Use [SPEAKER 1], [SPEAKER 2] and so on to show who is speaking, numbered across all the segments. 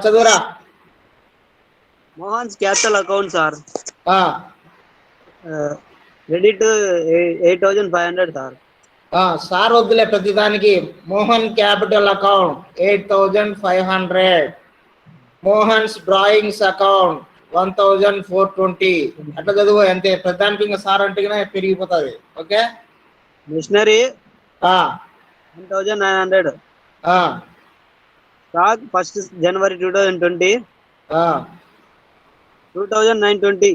[SPEAKER 1] చదువురా.
[SPEAKER 2] Mohan's capital account, sir.
[SPEAKER 1] ఆ,
[SPEAKER 2] Credit 8,500, sir.
[SPEAKER 1] Sir వద్దులే ప్రతిదానికి. Mohan capital account 8,500. Mohan's drawings account 1,420. అట్లా చదువు అంతే. ప్రతిదానికి ఇంకా సార్ అంటే పెరిగిపోతుంది. ఓకే.
[SPEAKER 2] Missionary
[SPEAKER 1] ఆ,
[SPEAKER 2] 1,900.
[SPEAKER 1] ఆ,
[SPEAKER 2] Stock 1st January 2020
[SPEAKER 1] ఆ,
[SPEAKER 2] 2,920.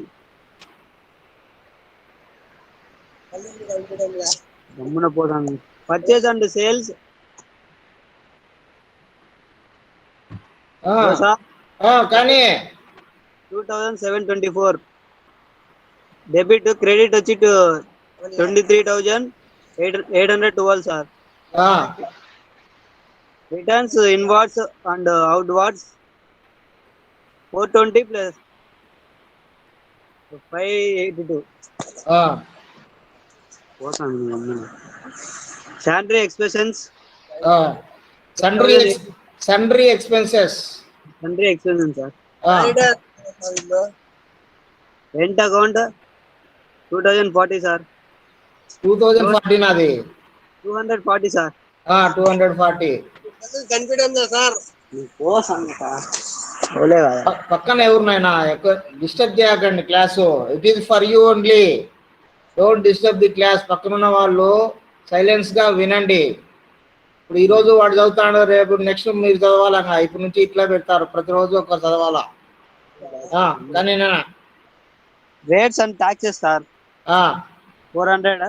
[SPEAKER 2] Purchase and sales.
[SPEAKER 1] కానీ
[SPEAKER 2] 2,724. Debit credit వచ్చి 23,812, sir. Returns inwards and outwards 420 plus 582. Sundry expenses.
[SPEAKER 1] Sundry expenses,
[SPEAKER 2] sir. Rent account 2,040, sir.
[SPEAKER 1] 2,040 నాది.
[SPEAKER 2] 240, sir.
[SPEAKER 1] 240. పక్కన ఎవరినైనా డిస్టర్బ్ చేయకండి class. It is for you only. Don't disturb the class. పక్కనున్న వాళ్ళు silence గా వినండి. ఇప్పుడు ఈ రోజు వాడు చదువుతాడు, రేపు నెక్స్ట్ మీరు చదవాలా. ఇప్పటి నుంచి ఇట్లా పెడతారు, ప్రతిరోజు ఒక చదవాలా. కానీ
[SPEAKER 2] రేట్స్ అండ్ టాక్సెస్, సార్ 400.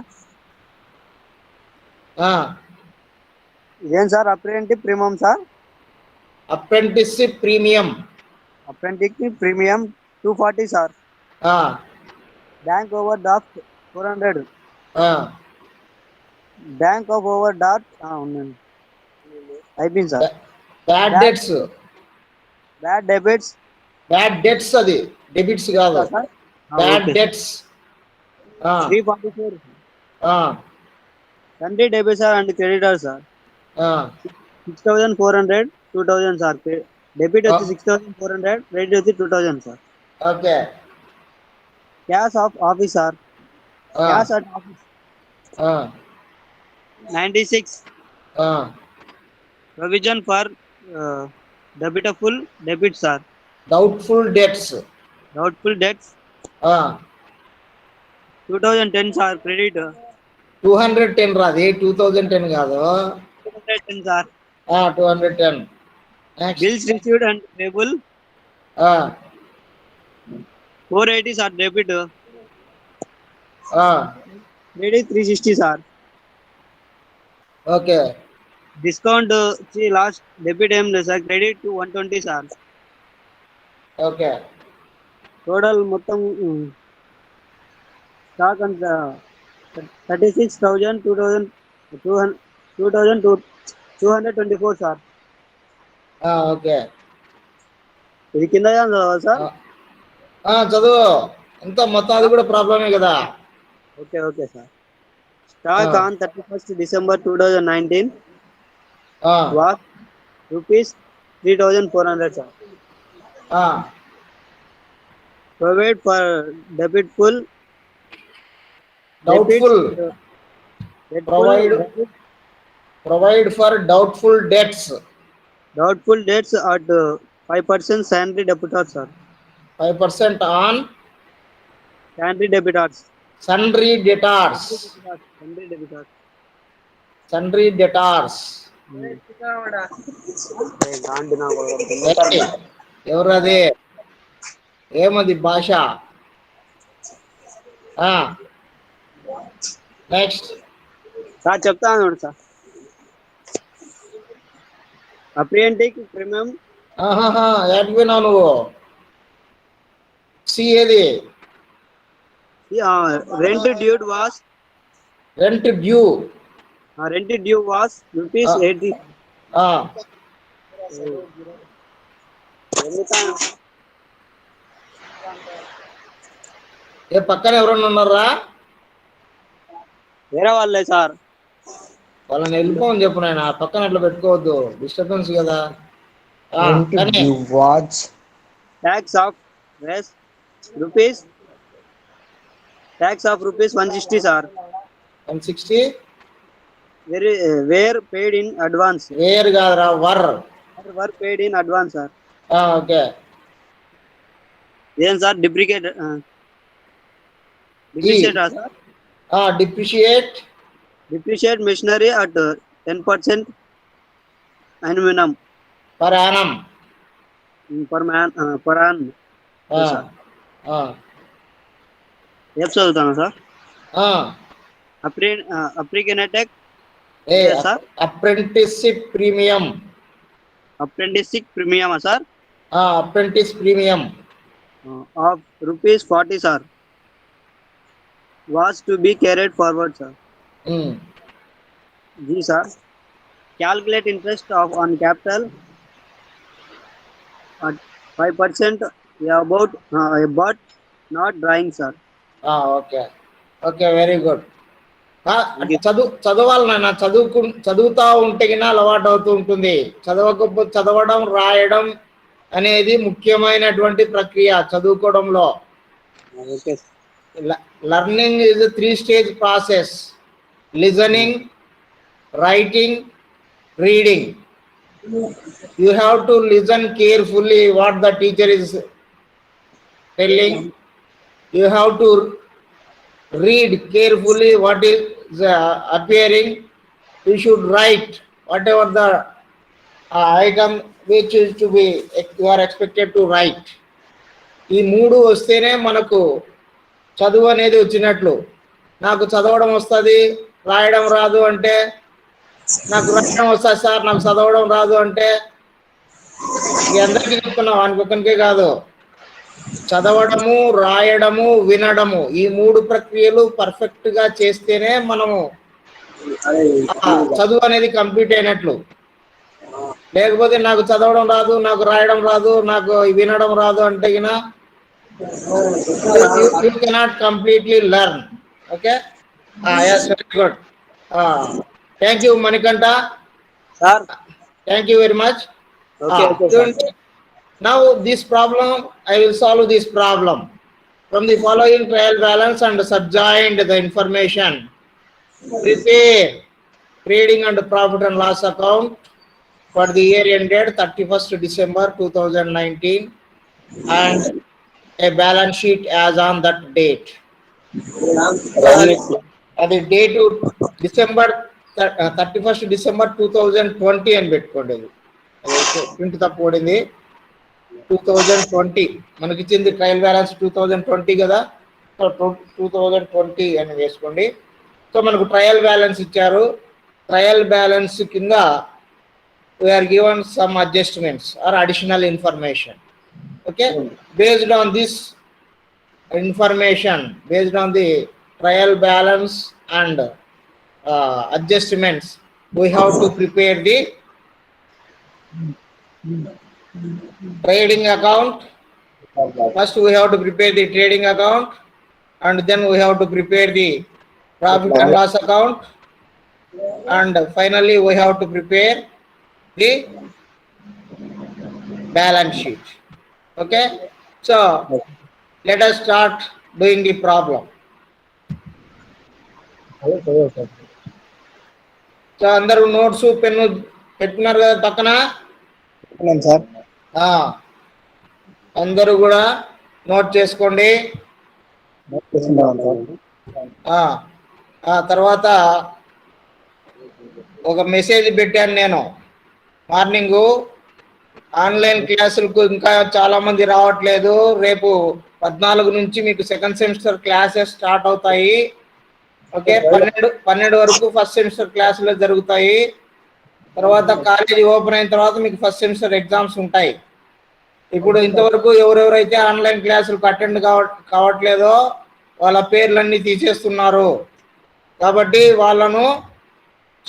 [SPEAKER 2] ఇదేం sir? Apprentice premium, sir.
[SPEAKER 1] Apprenticeship premium
[SPEAKER 2] 240, sir. Bank over draft 400. Bank of over draft ఉందండి, అయిపోయింది సార్.
[SPEAKER 1] బ్యాడ్ డెబ్ట్స్ అది డెబిట్స్ కాదు. Bad debts
[SPEAKER 2] 344. Sundry debits and creditors, sir. 6,400, 2,000, sir. Debit వచ్చి 6,400, credit వచ్చి 2,000, sir.
[SPEAKER 1] Okay.
[SPEAKER 2] Cash of office, sir. Cash at office 96. Provision for debitable debits, sir.
[SPEAKER 1] Doubtful debts
[SPEAKER 2] 2010, sir. Credit
[SPEAKER 1] 210 రాది, 2010 కాదు.
[SPEAKER 2] 210, sir.
[SPEAKER 1] 210.
[SPEAKER 2] Bills received and payable 480, sir. Debit credit 360, sir.
[SPEAKER 1] Okay.
[SPEAKER 2] Discount last debit sir. Credit to 120, sir.
[SPEAKER 1] Okay.
[SPEAKER 2] Total మొత్తం stock and 36,000, 2,224, sir.
[SPEAKER 1] Okay.
[SPEAKER 2] ఇది కింద sir.
[SPEAKER 1] చదువు ఎంత మొత్తం, అది కూడా ప్రాబ్లమే కదా.
[SPEAKER 2] Okay sir. Stock on 31st December 2019 was rupees 3,400, sir. Provide for doubtful
[SPEAKER 1] provide for doubtful debts
[SPEAKER 2] at 5% sundry debitors, sir.
[SPEAKER 1] 5% on
[SPEAKER 2] sundry debitors.
[SPEAKER 1] Sundry debtors. ఎవరది? ఏమది భాష? నెక్స్ట్
[SPEAKER 2] సార్ చెప్తాను సార్. అప్రియంటిక్ ప్రీమియం
[SPEAKER 1] ఏడిపోయినావు నువ్వు? సి ఏది?
[SPEAKER 2] Rent due was rupees 80.
[SPEAKER 1] పక్కన ఎవరన్నా ఉన్నారా?
[SPEAKER 2] వేరే వాళ్ళే సార్.
[SPEAKER 1] వాళ్ళని వెళ్ళిపోని చెప్పు నాయన, పక్కన అట్లా పెట్టుకోవద్దు, డిస్టర్బెన్స్ కదా.
[SPEAKER 3] When to
[SPEAKER 1] కానీ
[SPEAKER 3] give watch?
[SPEAKER 2] Tax of yes, rupees. Tax of rupees 160, sir.
[SPEAKER 1] 160
[SPEAKER 2] Were paid in advance.
[SPEAKER 1] Where కాదురా, were.
[SPEAKER 2] Were paid in advance, sir.
[SPEAKER 1] Okay.
[SPEAKER 2] Then, sir, depreciate. Depreciate, sir.
[SPEAKER 1] Depreciate
[SPEAKER 2] Depreciate machinery at 10% minimum
[SPEAKER 1] per annum.
[SPEAKER 2] per annum. Yes, sir. Yep, sir. Apprenticeship. Yes, sir.
[SPEAKER 1] Apprenticeship premium.
[SPEAKER 2] Apprenticeship premium, sir.
[SPEAKER 1] Apprentice premium
[SPEAKER 2] Of rupees 40, sir. Was to be carried forward, sir. G, sir. Calculate interest on capital at 5%. About not drawing, sir.
[SPEAKER 1] Okay. Okay, very good. చదవాలి నాన్న, చదువుతా ఉంటే గినా అలవాటు అవుతూ ఉంటుంది. చదవకపోతే చదవడం రాయడం అనేది ముఖ్యమైనటువంటి ప్రక్రియ చదువుకోవడంలో.
[SPEAKER 2] Okay.
[SPEAKER 1] Learning is 3-stage process: listening, writing, reading. You have to listen carefully what the teacher is telling. You have to read carefully what is appearing. You should write whatever the item which is to be you are expected to write. ఈ మూడు వస్తేనే మనకు చదువు అనేది వచ్చినట్లు. నాకు చదవడం వస్తుంది, రాయడం రాదు అంటే, నాకు రాయడం వస్తుంది సార్ నాకు చదవడం రాదు అంటే, అందరికీ చెప్తున్నాం, అనుకోకనికే కాదు. చదవడము, రాయడము, వినడము, ఈ మూడు ప్రక్రియలు పర్ఫెక్ట్ గా చేస్తేనే మనము చదువు అనేది కంప్లీట్ అయినట్లు. లేకపోతే నాకు చదవడం రాదు, నాకు రాయడం రాదు, నాకు వినడం రాదు అంటే గిన you cannot completely learn. Okay. Yes, very good. Thank you, Manikanta.
[SPEAKER 2] Sir.
[SPEAKER 1] Thank you very much.
[SPEAKER 2] Okay, sir.
[SPEAKER 1] Now this problem, I will solve this problem. From the following trial balance and subjoined the information, prepare trading and profit and loss account for the year ended 31st December 2019 and a balance sheet as on that date. అది date December 31st December 2020 అని పెట్టుకోండి. Print తప్పు పడింది. 2020 మనకి ఇచ్చింది trial balance 2020 కదా, 2020 అని వేసుకోండి. సో మనకు ట్రయల్ బ్యాలెన్స్ ఇచ్చారు. ట్రయల్ బ్యాలెన్స్ కింద we are given some adjustments or additional information. Okay, based on this information, based on the trial balance and adjustments, we have to prepare the trading account. First we have to prepare the trading account, and then we have to prepare the profit and loss account, and finally we have to prepare the balance sheet. Okay, so let us start doing the problem. So అందరూ notes pen పెట్టుకున్నారు కదా పక్కన?
[SPEAKER 3] Sir
[SPEAKER 1] అందరూ కూడా note చేసుకోండి. తర్వాత ఒక message పెట్టాను నేను మార్నింగ్, ఆన్లైన్ క్లాసులకు ఇంకా చాలా మంది రావట్లేదు. రేపు 14 నుంచి మీకు సెకండ్ సెమిస్టర్ క్లాసెస్ స్టార్ట్ అవుతాయి. ఓకే, 12 వరకు ఫస్ట్ సెమిస్టర్ క్లాసులు జరుగుతాయి. తర్వాత కాలేజీ ఓపెన్ అయిన తర్వాత మీకు ఫస్ట్ సెమిస్టర్ ఎగ్జామ్స్ ఉంటాయి. ఇప్పుడు ఇంతవరకు ఎవరెవరైతే ఆన్లైన్ క్లాసులకు అటెండ్ కావట్లేదో వాళ్ళ పేర్లన్నీ తీసేస్తున్నారు. కాబట్టి వాళ్ళను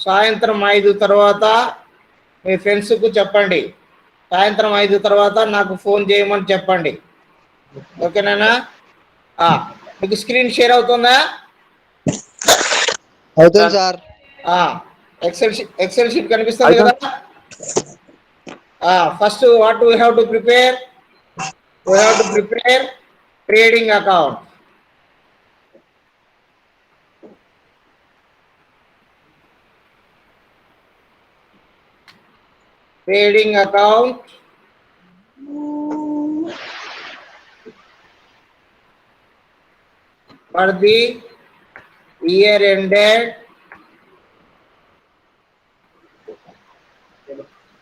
[SPEAKER 1] సాయంత్రం 5 తర్వాత మీ ఫ్రెండ్స్కు చెప్పండి. సాయంత్రం 5 తర్వాత నాకు ఫోన్ చేయమని చెప్పండి. ఓకేనా? మీకు స్క్రీన్ షేర్ అవుతుందా?
[SPEAKER 3] అవుతుంది సార్.
[SPEAKER 1] ఎక్సెల్ షీట్ కనిపిస్తుంది కదా. First what we have to prepare, we have to prepare trading account. Trading account for the year ended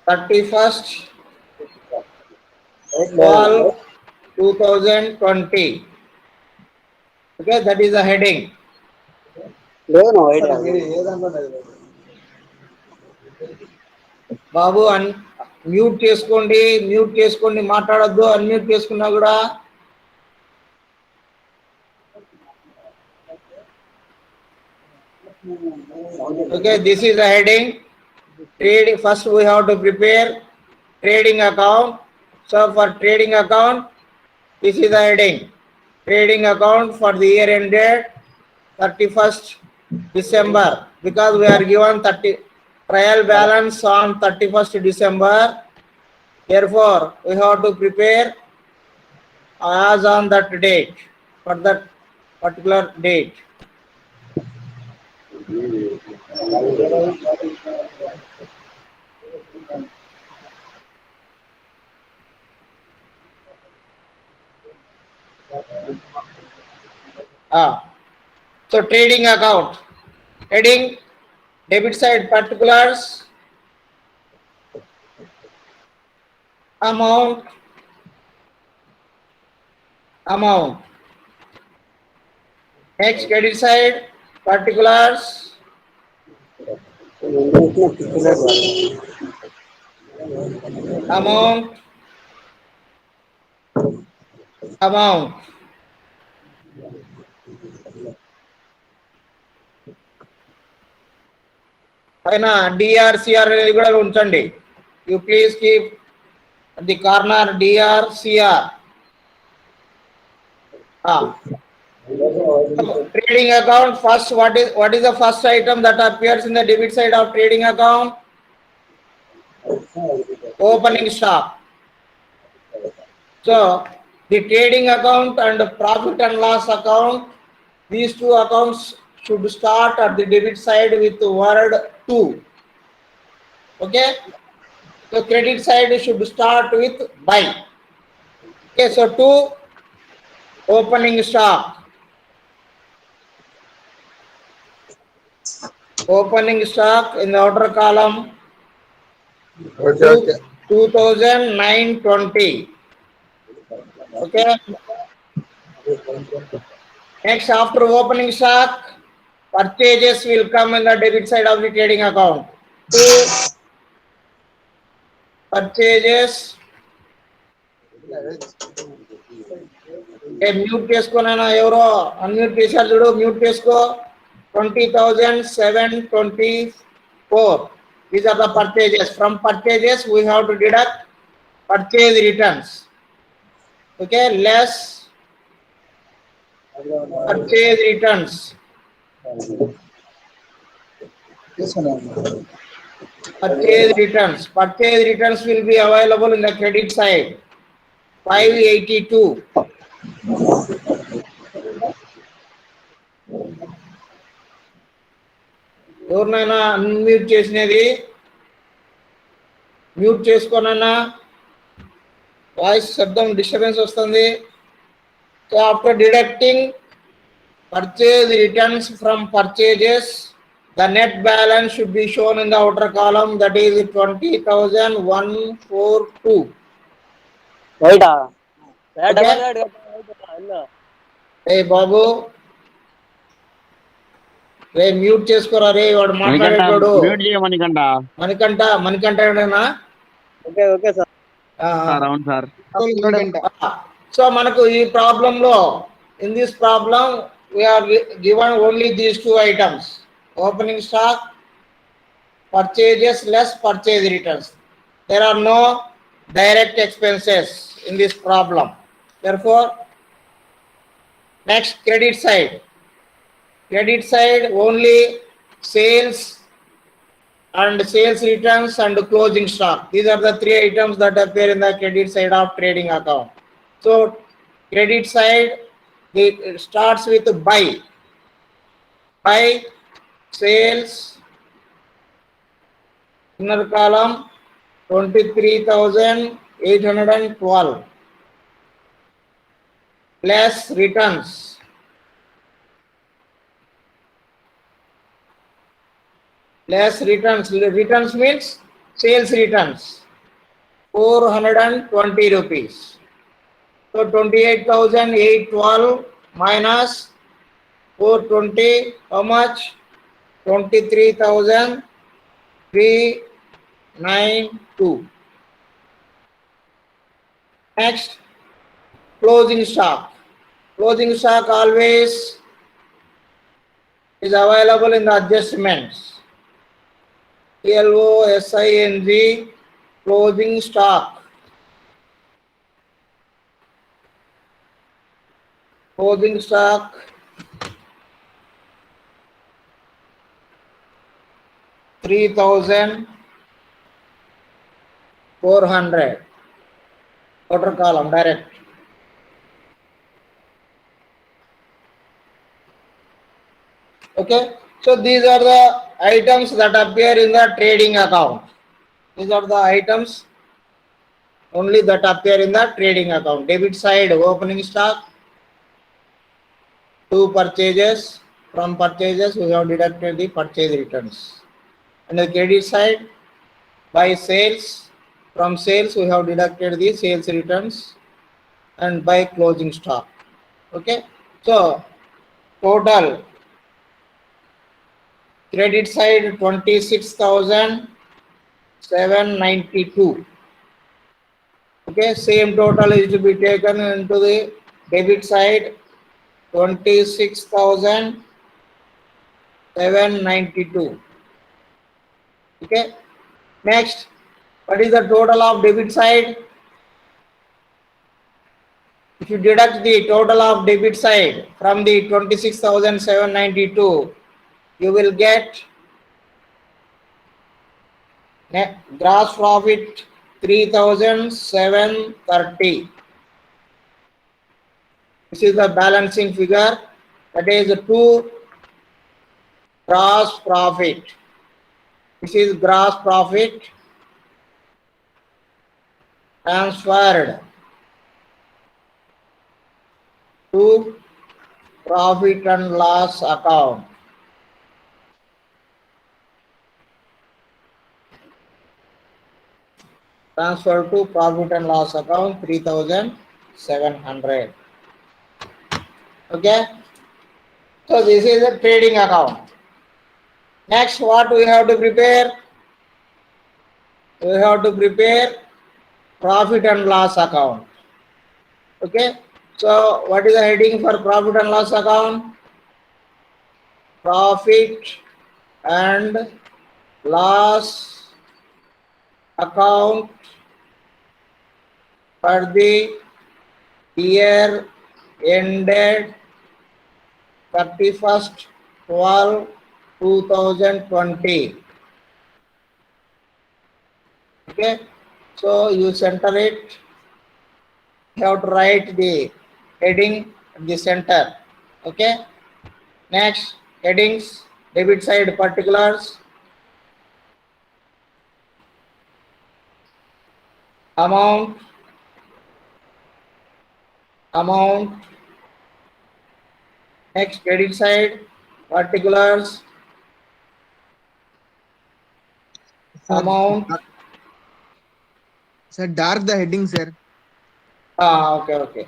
[SPEAKER 1] 31st 12/2020. Okay, that is the heading.
[SPEAKER 2] లేదు ఐడియా.
[SPEAKER 1] బాబు mute చేసుకోండి, మాట్లాడొద్దు. Unmute చేసుకున్నా కూడా okay, this is the heading. Trading, first we have to prepare trading account. So for trading account, this is the heading. Trading account for the year ended 31st December, because we are given 30 trial balance on 31st December. Therefore, we have to prepare as on that date, for that particular date. So trading account heading, debit side particulars, amount. Next, credit side particulars, amount. పైన డిఆర్సిఆర్ అనేది కూడా ఉంచండి. You please keep the corner DRCR. Trading account, first what is the first item that appears in the debit side of trading account? Opening stock. So the trading account and profit and loss account, these two accounts should start at the debit side with the word to. Okay, so credit side should start with buy. Okay, so to opening stock. Opening stock in the outer column, 2009-20. Okay. Next, after opening stock, purchases will come in the debit side of the trading account. Two purchases. Mute చేసుకోనైనా ఎవరో unmute చేశారు చూడు, mute చేసుకో. 20,724. These are the purchases. From purchases we have to deduct purchase returns. Okay, less purchase returns. Purchase returns will be available in the credit side. 582. ఎవరినైనా unmute చేసినది mute చేసుకోనన్నా, voice శబ్దం disturbance వస్తుంది. So after deducting purchase returns from purchases, the net balance should be shown in the outer column, that is 20,142.
[SPEAKER 2] రైటా?
[SPEAKER 1] ఏ బాబు, రే mute చేసుకోరా రే, వాడు మాట్లాడేటోడు. మణికంఠనా?
[SPEAKER 2] Okay okay sir.
[SPEAKER 4] అవును సార్.
[SPEAKER 1] సో మనకు ఈ ప్రాబ్లం లో, in this problem we are given only these two items: opening stock, purchases less purchase returns. There are no direct expenses in this problem. Therefore, next, credit side only sales and sales returns and closing stock. These are the three items that appear in the credit side of trading account. So credit side, it starts with buy, sales, inner column 23,812 less returns. Less returns. Returns means sales returns. 420 rupees. So 28,812 minus 420, how much? 23,392. Next, closing stock. Closing stock always is available in the adjustments. CLOSING, closing stock. Closing stock 3,400. Outer column direct. Okay, so these are the items that appear in the trading account. These are the items only that appear in the trading account. Debit side, opening stock, two purchases. From purchases, we have deducted the purchase returns. And the credit side, by sales, from sales, we have deducted the sales returns, and by closing stock. Okay, so total credit side 26,792. Okay, same total is to be taken into the debit side 26,792. Okay, next, what is the total of debit side? If you deduct the total of debit side from the 26,792, you will get net gross profit 3,730. This is the balancing figure, that is 2 gross profit. This is gross profit transferred to profit and loss account. Transfer to profit and loss account 3,700. Okay, so this is a trading account. Next, what we have to prepare? We have to prepare profit and loss account. Okay, so what is the heading for profit and loss account? Profit and loss account for the year ended 31st 12 2020. Okay, so you center it. You have to write the heading at the center. Okay, next, headings, debit side particulars, amount, next, credit side particulars, amount.
[SPEAKER 3] Sir, dark the heading, sir.
[SPEAKER 1] Okay.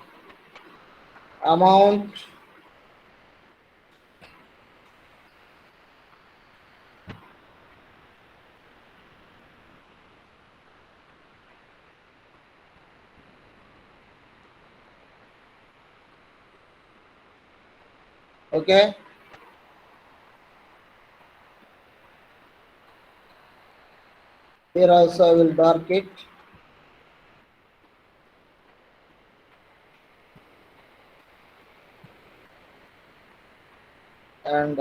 [SPEAKER 1] Amount, okay. Here also I will dark it. And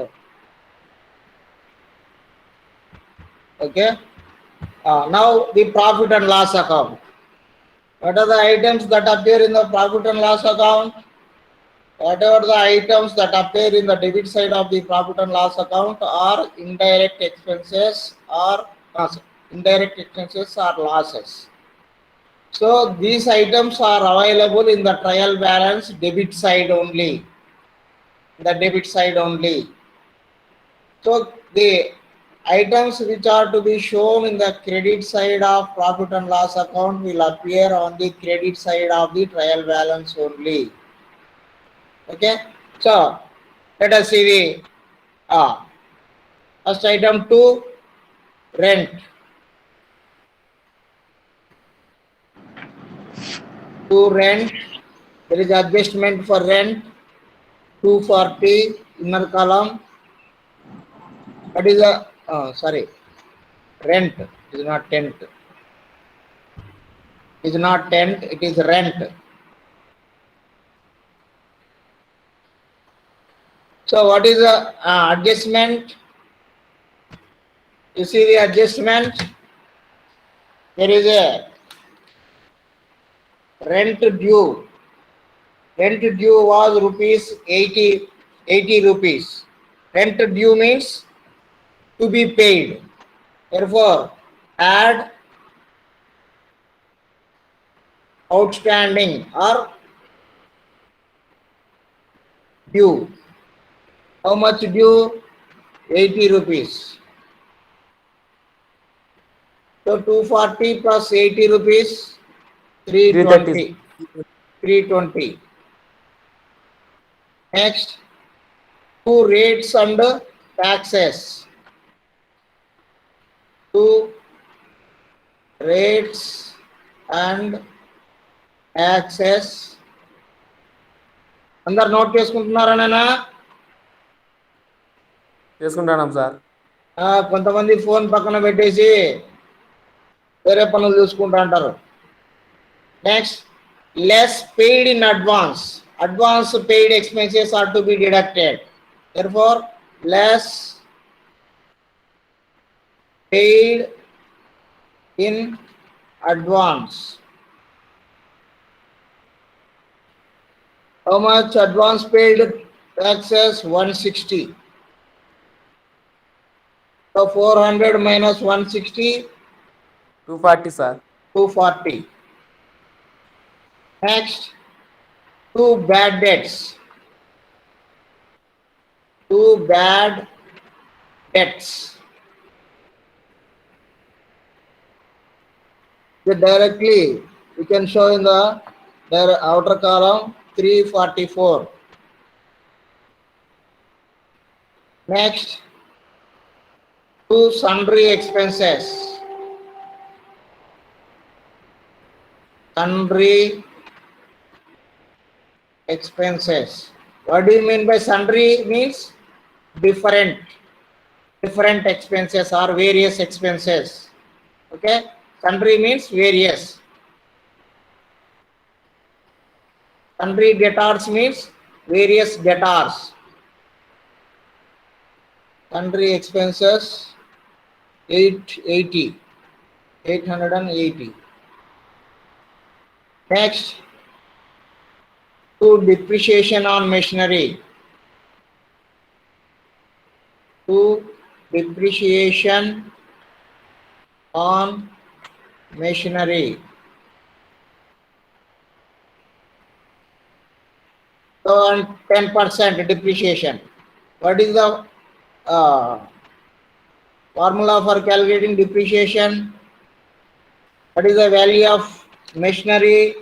[SPEAKER 1] Okay. Now the profit and loss account. What are the items that appear in the profit and loss account? Whatever the items that appear in the debit side of the profit and loss account are indirect expenses or indirect expenses or losses. So these items are available in the trial balance debit side only. The debit side only. So the items which are to be shown in the credit side of profit and loss account will appear on the credit side of the trial balance only. Okay. So let us see the first item 2, rent. 2, rent. There is adjustment for rent. 240 inner column. What is the sorry, rent. It is not tent. It is not tent, it is rent. So what is the adjustment? You see the adjustment. There is a rent due. Rent due was rupees 80 rupees. Rent due means to be paid. Therefore, add outstanding or due. How much due? 80 rupees. So 240 plus 80 rupees, 320. 320. Next, 2 rates and taxes. 2 rates and taxes. అందరు note చేసుకుంటున్నారా నాన్న?
[SPEAKER 4] చేసుకుంటాం sir.
[SPEAKER 1] కొంతమంది phone పక్కన పెట్టేసి వేరే పనులు చూసుకుంటా అంటారు. Next, less paid in advance. Advance paid expenses are to be deducted. Therefore, less paid in advance. How much advance paid? Taxes 160. So 400 minus 160,
[SPEAKER 4] 240 sir.
[SPEAKER 1] 240. Next, 2 bad debts. 2 bad debts. So directly we can show in the outer column 344. Next, 2 sundry expenses. Sundry expenses. What do you mean by sundry? Means different expenses or various expenses. Okay, sundry means various. Sundry debtors means various debtors. Sundry expenses 880. Next, 2 depreciation on machinery. 2 depreciation on machinery. So on 10% depreciation. What is the formula for calculating depreciation? What is the value of machinery?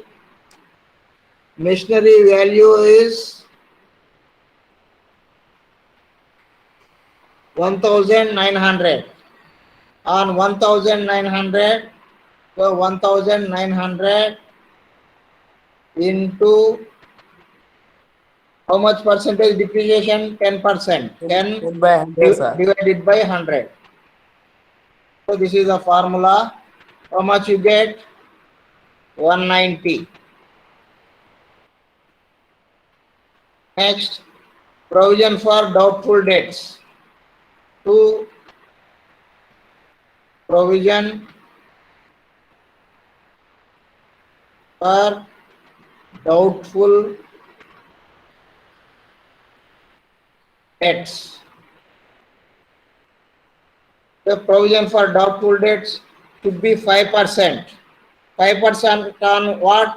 [SPEAKER 1] Machinery value is 1900. On 1900, so 1900 into how much percentage depreciation? 10%. 10
[SPEAKER 4] by 100 sir.
[SPEAKER 1] divided by 100. So this is the formula. How much you get? 190. Next, provision for doubtful debts. 2 provision for doubtful debts. The provision for doubtful debts should be 5%. 5% on what?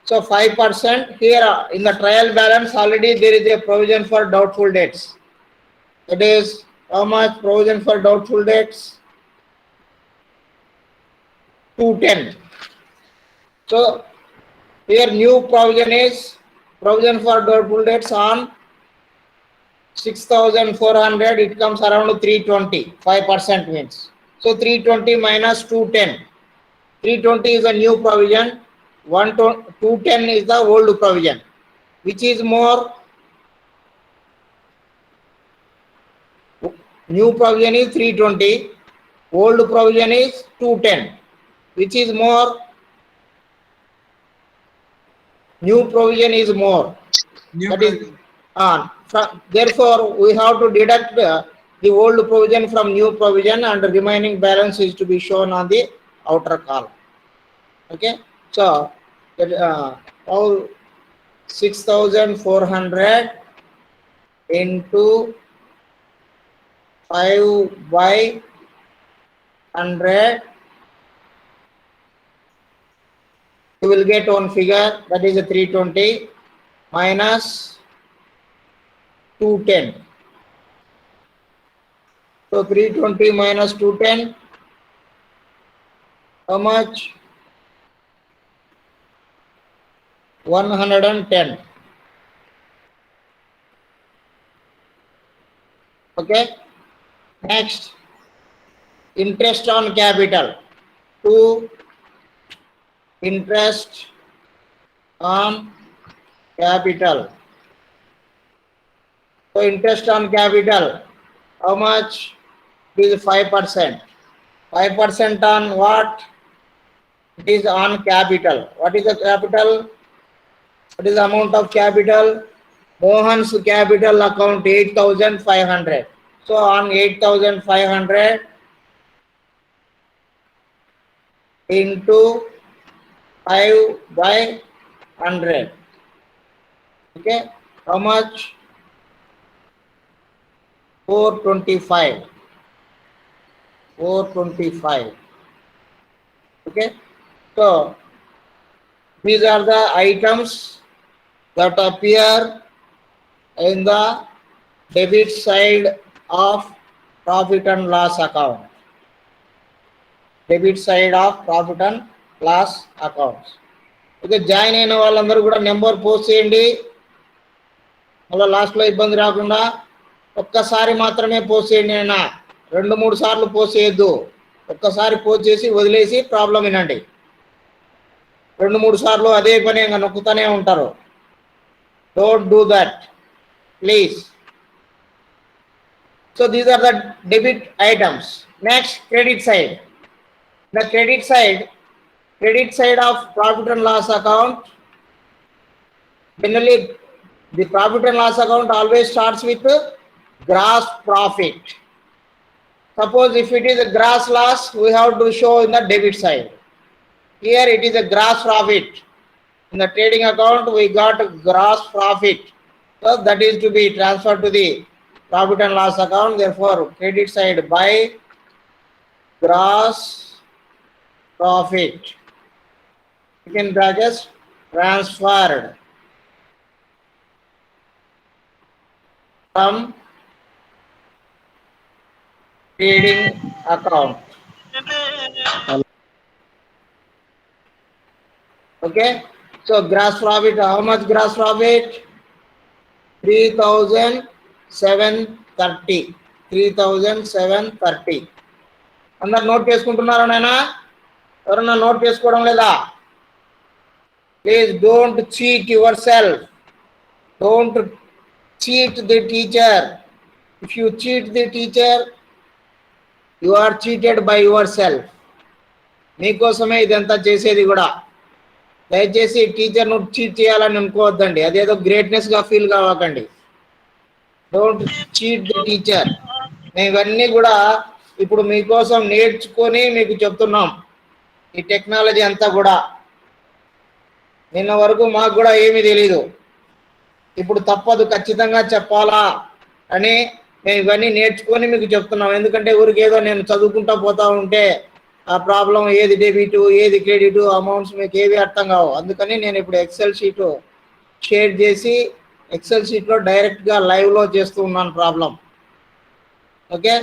[SPEAKER 1] So 5% here in the trial balance already there is a provision for doubtful debts. That is how much provision for doubtful debts? 210. So here new provision is provision for doubtful debts on 6,400, it comes around 320. 5% means. So 320 minus 210. 320 is a new provision. 210 is the old provision. Which is more? New provision is 320. Old provision is 210. Which is more? New provision is more. That is therefore we have to deduct the old provision from new provision and the remaining balance is to be shown on the outer column. Okay, so all 6,400 into 5 by 100, you will get one figure, that is a 320 minus 210. So 320 minus 210, how much? 110. Okay. Next, interest on capital. 2, interest on capital. So interest on capital, how much? It is 5%. 5% on what? It is on capital. What is the capital? What is the amount of capital? Mohan's capital account 8,500. So on 8,500 into 5 by 100. Okay, how much? 425. 425. Okay, so these are the items that appear in the debit side of profit and loss account. Debit side of profit and loss accounts. Okay, join అయిన వాళ్ళందరూ కూడా number post చేయండి. మళ్ళీ లాస్ట్లో ఇబ్బంది రాకుండా ఒక్కసారి మాత్రమే పోస్ట్ చేయండి. అయినా 2-3 సార్లు పోస్ట్ చేయొద్దు. ఒక్కసారి పోస్ట్ చేసి వదిలేసి ప్రాబ్లం వినండి. 2-3 సార్లు అదే పని ఇంకా నొక్కుతూనే ఉంటారు. Don't do that, please. So these are the debit items. Next, credit side. The credit side of profit and loss account. Generally, the profit and loss account always starts with gross profit. Suppose if it is a gross loss, we have to show in the debit side. Here it is a gross profit. In the trading account, we got gross profit. So that is to be transferred to the profit and loss account. Therefore, credit side by gross profit. You can brackets transferred from trading account. Okay, so gross profit, how much gross profit? 3,730. 3,730. అందరు note చేసుకుంటున్నారా నాయనా? ఎవరన్నా note చేసుకోవడం లేదా? Please don't cheat yourself. Don't cheat the teacher. If you cheat the teacher, you are cheated by yourself. మీకోసమే ఇదంతా చేసేది కూడా. దయచేసి టీచర్ను చీట్ చేయాలని అనుకోవద్దండి. అదేదో గ్రేట్నెస్గా ఫీల్ కావకండి. Don't cheat the teacher. మేము ఇవన్నీ కూడా ఇప్పుడు మీకోసం నేర్చుకొని మీకు చెప్తున్నాం ఈ టెక్నాలజీ అంతా కూడా. నిన్న వరకు మాకు కూడా ఏమీ తెలీదు, ఇప్పుడు తప్పదు ఖచ్చితంగా చెప్పాలా అని మేము ఇవన్నీ నేర్చుకొని మీకు చెప్తున్నాం. ఎందుకంటే ఊరికి ఏదో నేను చదువుకుంటా పోతా ఉంటే ఆ ప్రాబ్లం ఏది డెబిట్ ఏది క్రెడిట్ అమౌంట్స్ మీకు ఏవి అర్థం కావు. అందుకని నేను ఇప్పుడు ఎక్సెల్ షీట్ షేర్ చేసి ఎక్సెల్ షీట్లో డైరెక్ట్గా లైవ్లో చేస్తూ ఉన్నాను problem. Okay,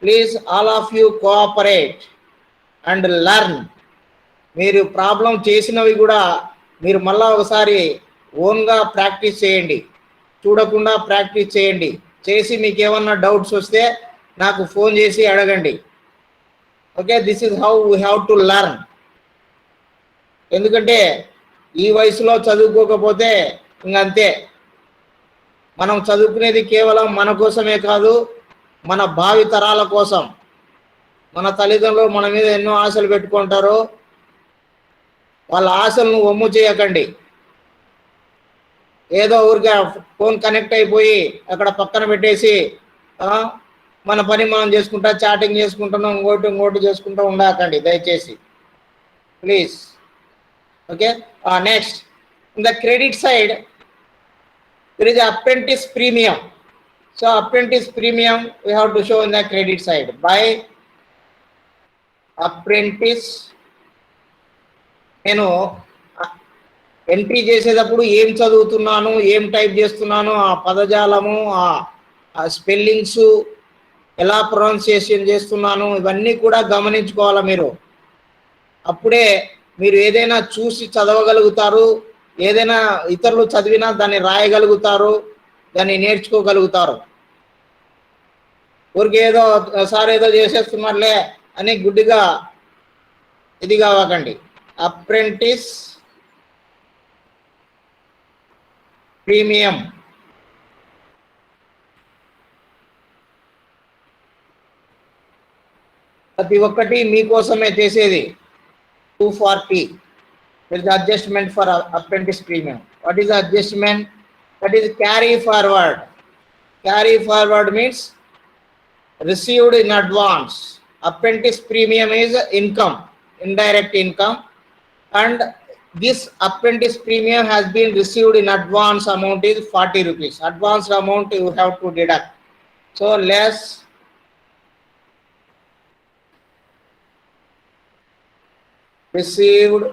[SPEAKER 1] please all of you cooperate and learn. మీరు ప్రాబ్లం చేసినవి కూడా మీరు మళ్ళా ఒకసారి ఓన్గా ప్రాక్టీస్ చేయండి, చూడకుండా ప్రాక్టీస్ చేయండి. చేసి మీకు ఏమన్నా డౌట్స్ వస్తే నాకు ఫోన్ చేసి అడగండి. Okay, this is how we have to learn. ఎందుకంటే ఈ వయసులో చదువుకోకపోతే ఇంకంతే. మనం చదువుకునేది కేవలం మన కోసమే కాదు, మన భావి తరాల కోసం. మన తల్లిదండ్రులు మన మీద ఎన్నో ఆశలు పెట్టుకుంటారు, వాళ్ళ ఆశలను వమ్ము చేయకండి. ఏదో ఊరికే ఫోన్ కనెక్ట్ అయిపోయి అక్కడ పక్కన పెట్టేసి మన పని మనం చేసుకుంటా చాటింగ్ చేసుకుంటున్నాం, ఇంకోటి చేసుకుంటూ ఉండకండి దయచేసి, please. Okay, next in the credit side there is apprentice premium. So apprentice premium we have to show in the credit side by apprentice. నేను ఎంట్రీ చేసేటప్పుడు ఏం చదువుతున్నాను, ఏం టైప్ చేస్తున్నాను, ఆ పదజాలము, ఆ స్పెల్లింగ్స్ ఎలా ప్రొనౌన్సియేషన్ చేస్తున్నాను, ఇవన్నీ కూడా గమనించుకోవాలి మీరు. అప్పుడే మీరు ఏదైనా చూసి చదవగలుగుతారు, ఏదైనా ఇతరులు చదివినా దాన్ని రాయగలుగుతారు, దాన్ని నేర్చుకోగలుగుతారు. ఊరికి ఏదో సార్ ఏదో చేసేస్తున్నారులే అని గుడ్డిగా ఇది కావకండి. అప్రెంటిస్ ప్రీమియం ప్రతి ఒక్కటి మీకోసమే చేసేది. 240. There is adjustment for apprentice premium. What is the adjustment? That is carry forward. Carry forward means received in advance. Apprentice premium is income, indirect income, and this apprentice premium has been received in advance. Amount is 40 rupees. Advance amount you have to deduct. So less received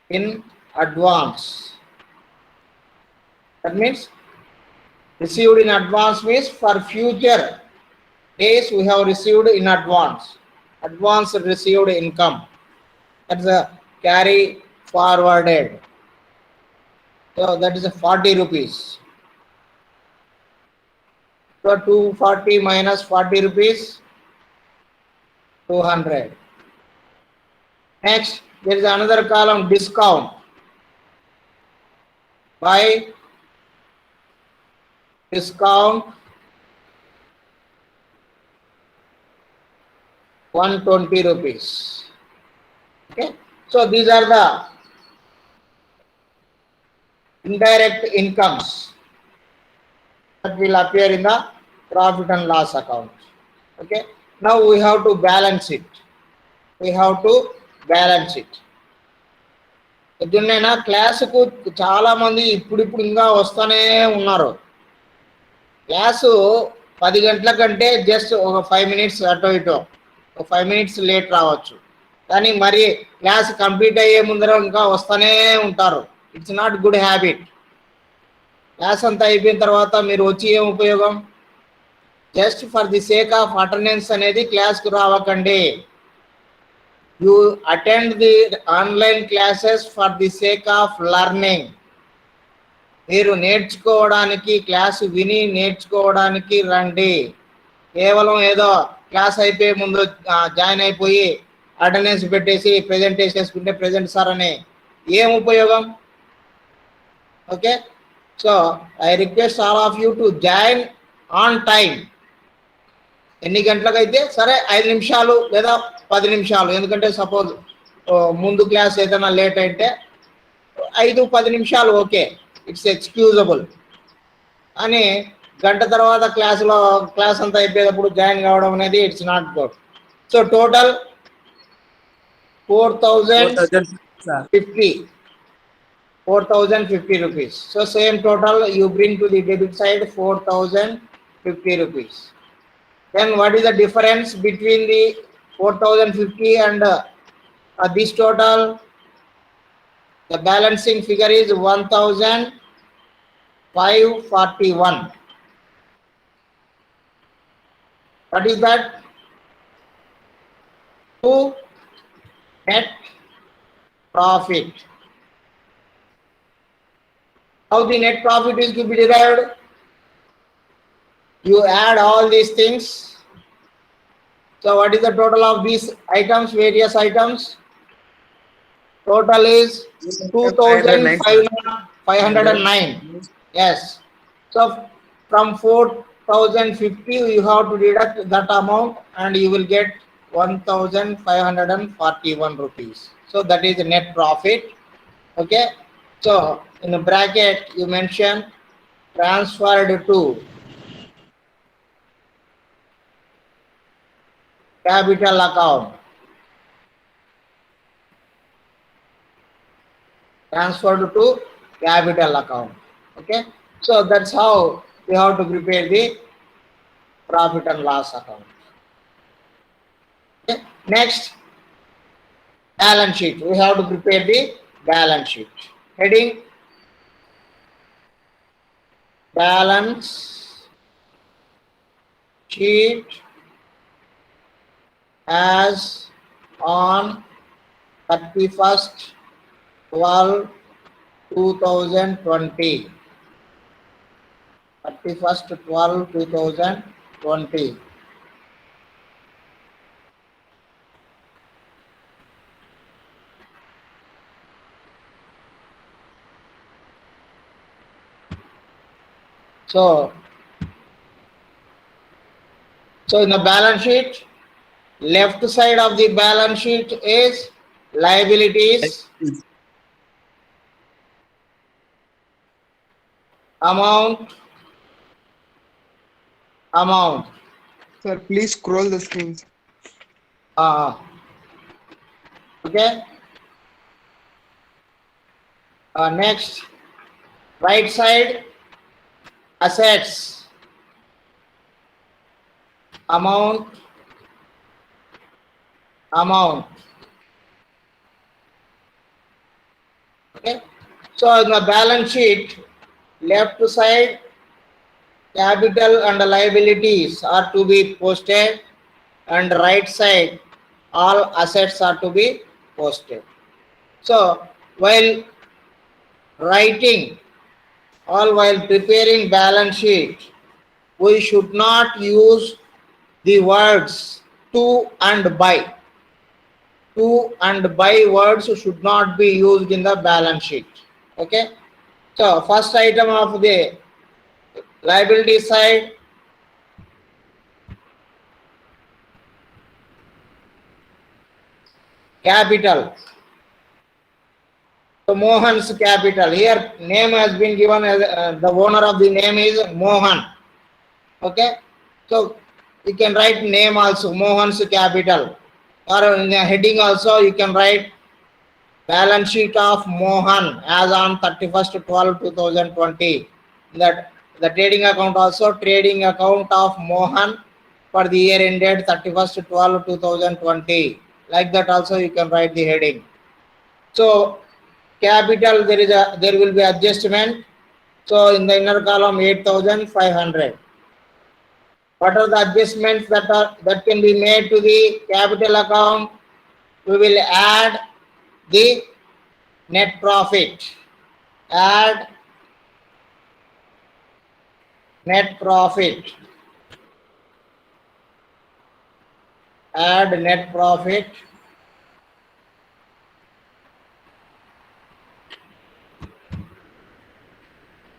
[SPEAKER 1] in advance. That means received in advance means for future days we have received in advance. Advance received income. That's a carry forwarded. So that is a 40 rupees. So 240 minus 40 rupees, 200. Next, there is another column, discount. By discount 120 rupees. Okay, so these are the indirect incomes that will appear in the profit and loss account. Okay, now we have to balance it. We have to balance it. పొద్దున్నైనా క్లాసుకు చాలా మంది ఇప్పుడు ఇంకా వస్తూనే ఉన్నారు. Class 10 గంటల కంటే just ఒక 5 minutes అటో ఇటో, ఒక 5 మినిట్స్ లేట్ రావచ్చు, కానీ మరి క్లాస్ కంప్లీట్ అయ్యే ముందర ఇంకా వస్తూనే ఉంటారు. It's not good habit. Class అంతా అయిపోయిన తర్వాత మీరు వచ్చి ఏం ఉపయోగం? Just for the sake of attendance అనేది క్లాస్కు రావకండి. You attend the online classes for the sake of learning. మీరు నేర్చుకోవడానికి, క్లాస్ విని నేర్చుకోవడానికి రండి. కేవలం ఏదో క్లాస్ అయిపోయే ముందు జాయిన్ అయిపోయి అటెండెన్స్ పెట్టేసి ప్రెజెంటేషన్ చేసుకుంటే ప్రెజెంట్ సార్ అని ఏం ఉపయోగం? Okay, so I request all of you to join on time. ఎన్ని గంటలకైతే సరే, 5 నిమిషాలు లేదా 10 నిమిషాలు, ఎందుకంటే సపోజ్ ముందు క్లాస్ ఏదైనా లేట్ అయితే 5-10 నిమిషాలు ఓకే, ఇట్స్ ఎక్స్క్యూజబుల్. అని గంట తర్వాత క్లాస్ అంతా అయిపోయేటప్పుడు జాయిన్ కావడం అనేది it's not good. So total 4050 4050 rupees. So same total you bring to the debit side 4050 rupees. Then what is the difference between the 4050 and this total? The balancing figure is 1541. What is that? 2 net profit. How the net profit is to be derived? You add all these things. So what is the total of these items, various items? Total is 2509. Yes. So from 4050 you have to deduct that amount and you will get 1541 rupees. So that is the net profit. Okay. So in the bracket you mention transferred to capital account. Transferred to capital account. Okay. So that's how we have to prepare the profit and loss account. Okay. Next, balance sheet. We have to prepare the balance sheet. Heading balance sheet as on 31st 12/2020. 31st 12/2020. So in the balance sheet, left side of the balance sheet is liabilities, amount.
[SPEAKER 5] Sir, please scroll the screens.
[SPEAKER 1] Okay. Next, right side, assets, amount. Okay. So in the balance sheet, left side, capital and liabilities are to be posted, and right side, all assets are to be posted. So while preparing balance sheet, we should not use the words to and by. To and by words should not be used in the balance sheet. Okay. So first item of the liability side, capital. So Mohan's capital. Here name has been given as the owner of the name is Mohan. Okay. So you can write name also, Mohan's capital, or in the heading also you can write balance sheet of Mohan as on 31st 12/2020. That the trading account also trading account of Mohan for the year ended 31st 12/2020. Like that also you can write the heading. So capital, there will be adjustment. So in the inner column 8500. What are the adjustments that can be made to the capital account? We will add the net profit. Add net profit. Add net profit.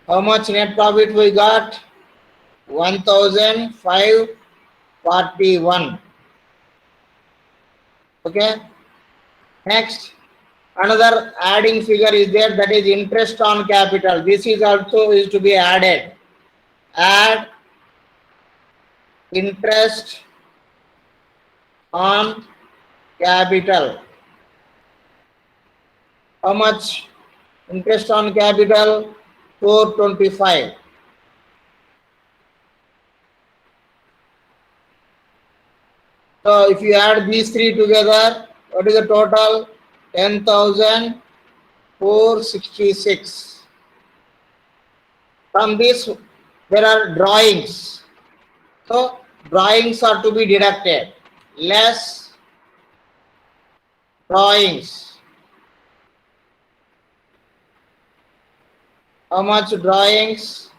[SPEAKER 1] How much net profit we got? 1541. Okay. Next, another adding figure is there, that is interest on capital. This is also to be added. add interest on capital. How much interest on capital? 425. So if you add these three together, what is the total? 10,466. From this, there are drawings. So drawings are to be deducted. Less drawings. How much drawings?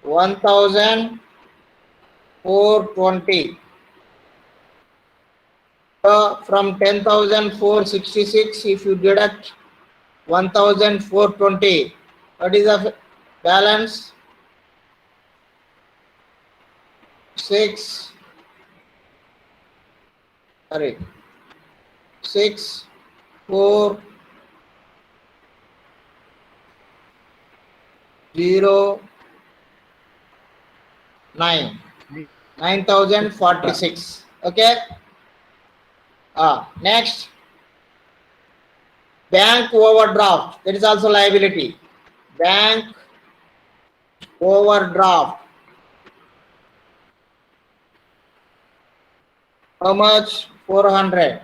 [SPEAKER 1] 1,420. So from 10,466, if you deduct 1,420, what is the balance? 6, 4, 0, 9, 9,046. Okay. Next, bank overdraft. That is also liability. Bank overdraft. How much? 400.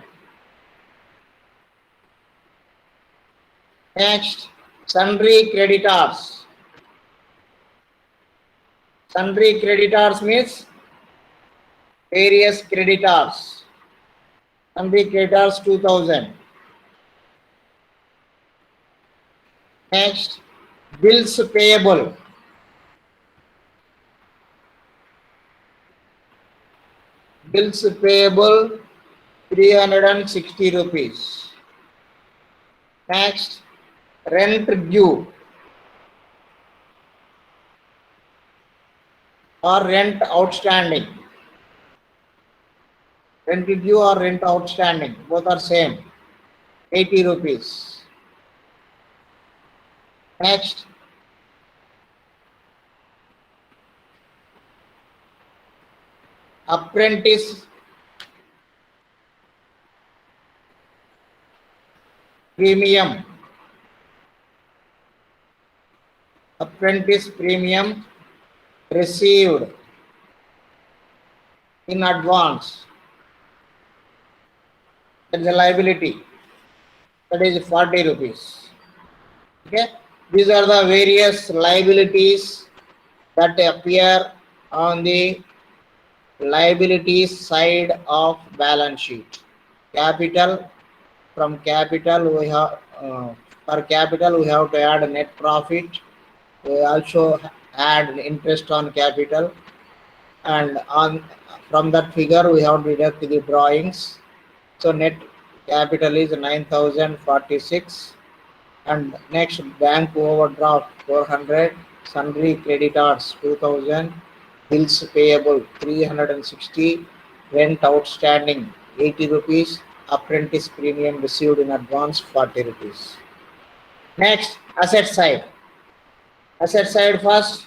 [SPEAKER 1] Next, sundry creditors. Sundry creditors means various creditors. Sundry creditors 2,000. Next, bills payable. Bills payable 360 rupees. Next, rent due or rent outstanding. Rent due or rent outstanding, both are same, 80 rupees. Next, apprentice premium. Apprentice premium received in advance. That is a liability. That is 40 rupees. Okay. These are the various liabilities that appear on the liabilities side of balance sheet. Capital. From capital we have for capital we have to add net profit. We also add interest on capital, and on from that figure we have to deduct the drawings. So net capital is 9,046, and next bank overdraft 400, sundry creditors 2,000, bills payable 360, rent outstanding 80 rupees, apprentice premium received in advance 40 rupees. Next, asset side. Asset side first.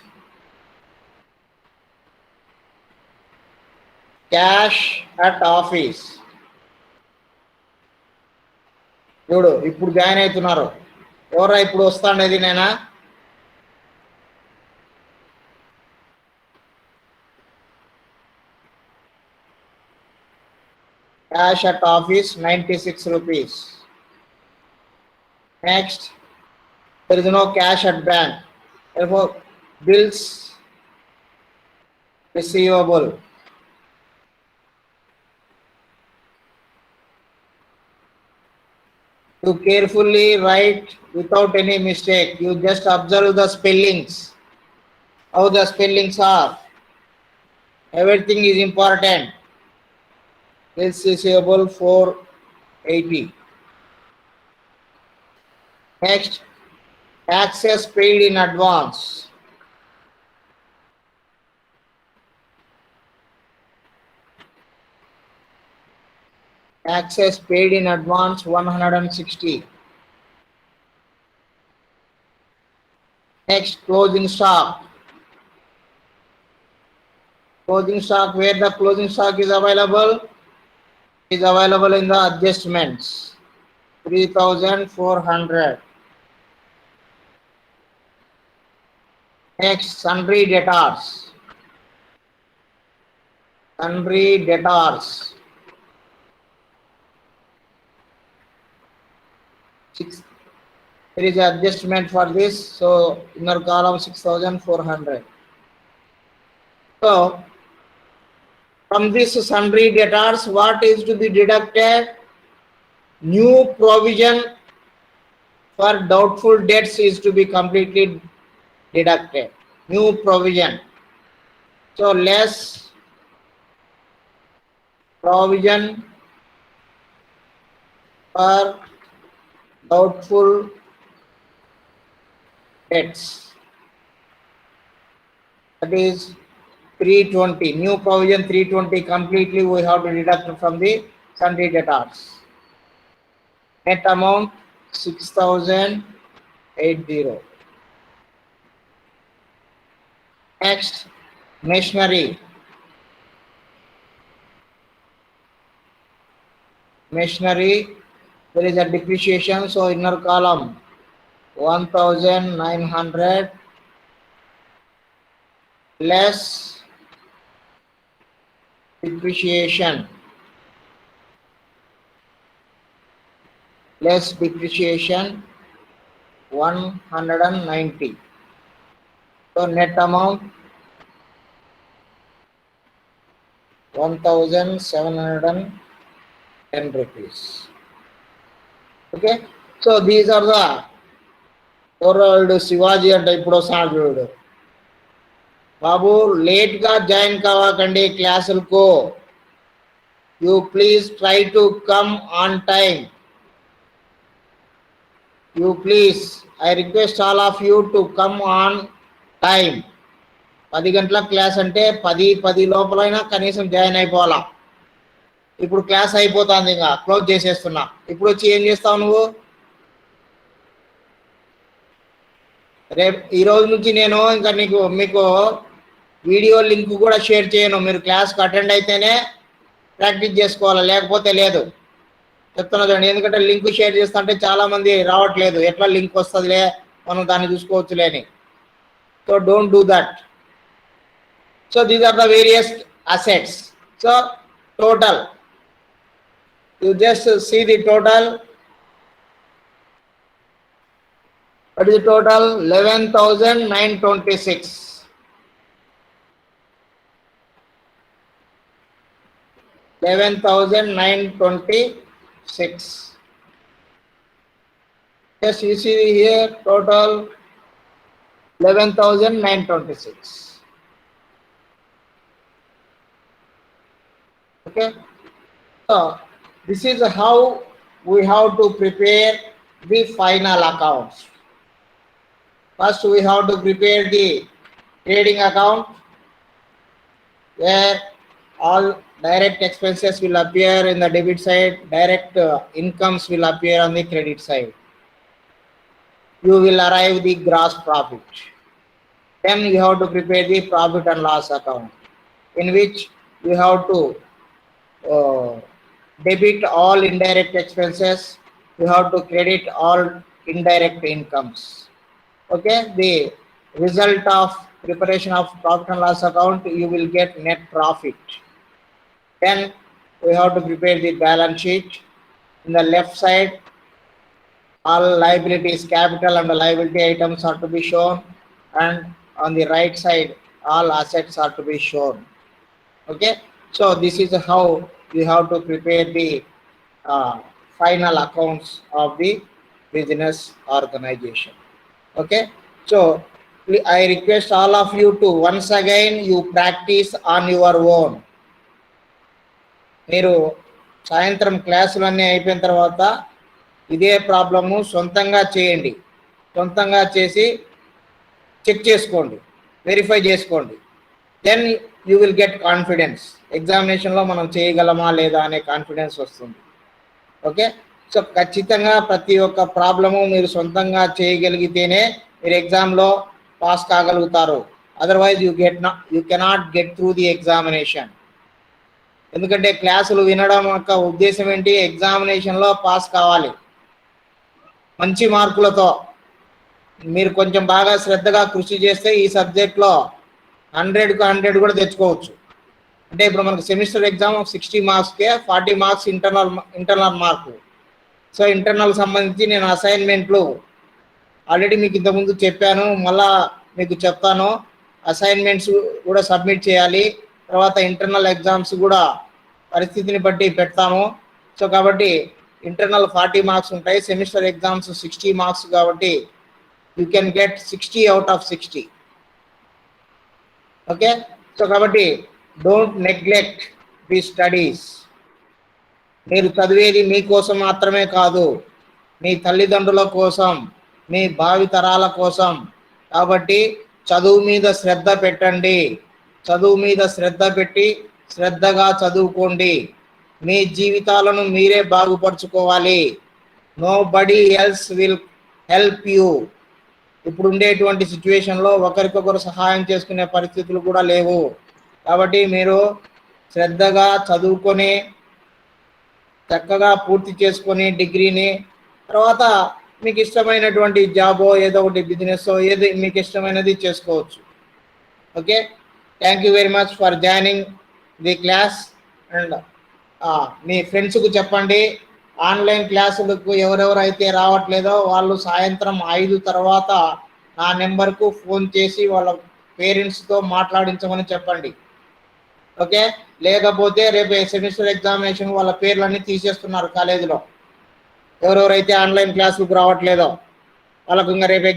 [SPEAKER 1] Cash at office. చూడు ఇప్పుడు join అవుతున్నారు. ఎవరా ఇప్పుడు వస్తాండేది? నేనా? Cash at office 96 rupees. Next, there is no cash at bank. Therefore, bills receivable. You carefully write without any mistake. You just observe the spellings, how the spellings are. Everything is important. Bills receivable 480. Next, taxes paid in advance. Taxes paid in advance 160. Next, closing stock Closing stock, where the closing stock is available in the adjustments. 3,400. Next, sundry debtors. Sundry debtors. There is an adjustment for this, so inner column 6,400. So from this sundry debtors, what is to be deducted? New provision for doubtful debts is to be completely deducted. New provision. So less provision for doubtful debts. That is 320. New provision 320 completely we have to deduct from the sundry debtors. Net amount 6,080. Next, machinery. Machinery, there is a depreciation, so inner column 1,900 less depreciation. Less depreciation 190. So net amount 1,710 rupees. Okay, so these are the overall Shivaji and ఇప్పుడు సాగుడు బాబు late గా join కావకండి క్లాసులకు. You please try to come on time. You please, I request all of you to come on time. 10 గంటల class అంటే 10 లోపలైనా కనీసం join అయిపోవాలా. ఇప్పుడు క్లాస్ అయిపోతుంది, ఇంకా క్లోజ్ చేసేస్తున్నా. ఇప్పుడు వచ్చి ఏం చేస్తావు నువ్వు? రేపు ఈ రోజు నుంచి నేను ఇంకా మీకు వీడియో లింక్ కూడా షేర్ చేయను. మీరు క్లాస్కి అటెండ్ అయితేనే ప్రాక్టీస్ చేసుకోవాలా, లేకపోతే లేదు. చెప్తున్నా చూడండి, ఎందుకంటే లింక్ షేర్ చేస్తా అంటే చాలా మంది రావట్లేదు. ఎట్లా లింక్ వస్తుందిలే, మనం దాన్ని చూసుకోవచ్చులే అని. So don't do that. So these are the various assets. So total you just see the total. what is the total? 11,926. 11,926. Yes, you see here total 11,926. Okay, so this is how we have to prepare the final accounts. First we have to prepare the trading account, where all direct expenses will appear in the debit side, direct incomes will appear on the credit side. You will arrive the gross profit. Then you have to prepare the profit and loss account, in which you have to debit all indirect expenses, you have to credit all indirect incomes. Okay, the result of preparation of profit and loss account, you will get net profit. Then we have to prepare the balance sheet. In the left side, all liabilities, capital and the liability items are to be shown, and on the right side, all assets are to be shown. Okay, so this is how we have to prepare the final accounts of the business organization. Okay, so I request all of you to once again you practice on your own. మీరు సాయంత్రం క్లాసులన్నీ అయిపోయిన తర్వాత ఇదే problem సొంతంగా చేయండి. సొంతంగా చేసి check చేసుకోండి, వెరిఫై చేసుకోండి. Then you will get confidence. ఎగ్జామినేషన్లో మనం చేయగలమా లేదా అనే కాన్ఫిడెన్స్ వస్తుంది. ఓకే, సో ఖచ్చితంగా ప్రతి ఒక్క ప్రాబ్లము మీరు సొంతంగా చేయగలిగితేనే మీరు ఎగ్జామ్లో పాస్ కాగలుగుతారు. Otherwise you cannot get through the examination. ఎందుకంటే క్లాసులు వినడం యొక్క ఉద్దేశం ఏంటి? ఎగ్జామినేషన్లో పాస్ కావాలి మంచి మార్కులతో. మీరు కొంచెం బాగా శ్రద్ధగా కృషి చేస్తే ఈ సబ్జెక్ట్లో 100కు 100 కూడా తెచ్చుకోవచ్చు. అంటే ఇప్పుడు మనకు semester exam 60 మార్క్స్కే 40 marks internal mark. So internal సంబంధించి నేను అసైన్మెంట్లు ఆల్రెడీ మీకు ఇంతకుముందు చెప్పాను, మళ్ళా మీకు చెప్తాను. అసైన్మెంట్స్ కూడా సబ్మిట్ చేయాలి. తర్వాత ఇంటర్నల్ ఎగ్జామ్స్ కూడా పరిస్థితిని బట్టి పెడతాము. సో కాబట్టి ఇంటర్నల్ 40 మార్క్స్ ఉంటాయి, సెమిస్టర్ ఎగ్జామ్స్ 60 మార్క్స్ కాబట్టి you can get 60 out of 60. Okay. So కాబట్టి డోంట్ నెగ్లెక్ట్ ది స్టడీస్. మీరు చదివేది మీకోసం మాత్రమే కాదు, మీ తల్లిదండ్రుల కోసం, మీ భావి తరాల కోసం. కాబట్టి చదువు మీద శ్రద్ధ పెట్టండి. చదువు మీద శ్రద్ధ పెట్టి శ్రద్ధగా చదువుకోండి. మీ జీవితాలను మీరే బాగుపరుచుకోవాలి. Nobody else will help you. ఇప్పుడు ఉండేటువంటి సిచ్యువేషన్లో ఒకరికొకరు సహాయం చేసుకునే పరిస్థితులు కూడా లేవు. కాబట్టి మీరు శ్రద్ధగా చదువుకొని చక్కగా పూర్తి చేసుకొని డిగ్రీని, తర్వాత మీకు ఇష్టమైనటువంటి జాబో ఏదో ఒకటి బిజినెస్ ఏది మీకు ఇష్టమైనది చేసుకోవచ్చు. Okay. Thank you very much for joining the class. And మీ ఫ్రెండ్స్కు చెప్పండి, ఆన్లైన్ క్లాసులకు ఎవరెవరైతే రావట్లేదో వాళ్ళు సాయంత్రం 5 తర్వాత నా నెంబర్కు ఫోన్ చేసి వాళ్ళ పేరెంట్స్తో మాట్లాడించమని చెప్పండి. ఓకే. లేకపోతే రేపు సెమిస్టర్ ఎగ్జామినేషన్ వాళ్ళ పేర్లన్నీ తీసేస్తున్నారు కాలేజీలో. ఎవరెవరైతే ఆన్లైన్ క్లాసులకు రావట్లేదో వాళ్ళకు ఇంకా రేపు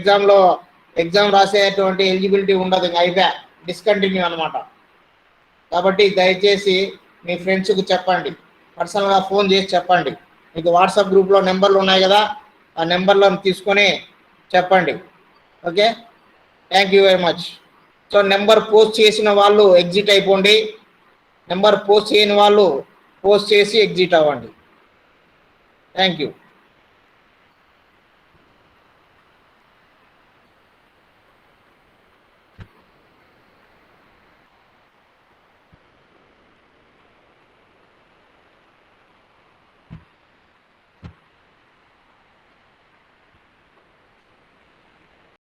[SPEAKER 1] ఎగ్జామ్ రాసేటువంటి ఎలిజిబిలిటీ ఉండదు, ఇంకా అయిపోయా, డిస్కంటిన్యూ అనమాట. కాబట్టి దయచేసి మీ ఫ్రెండ్స్కు చెప్పండి, పర్సనల్గా ఫోన్ చేసి చెప్పండి. మీకు వాట్సాప్ గ్రూప్లో నెంబర్లు ఉన్నాయి కదా, ఆ నెంబర్లను తీసుకొని చెప్పండి. Okay. Thank you very much. So number post చేసిన వాళ్ళు ఎగ్జిట్ అయిపోండి, నెంబర్ పోస్ట్ చేయని వాళ్ళు పోస్ట్ చేసి ఎగ్జిట్ అవ్వండి. Thank you.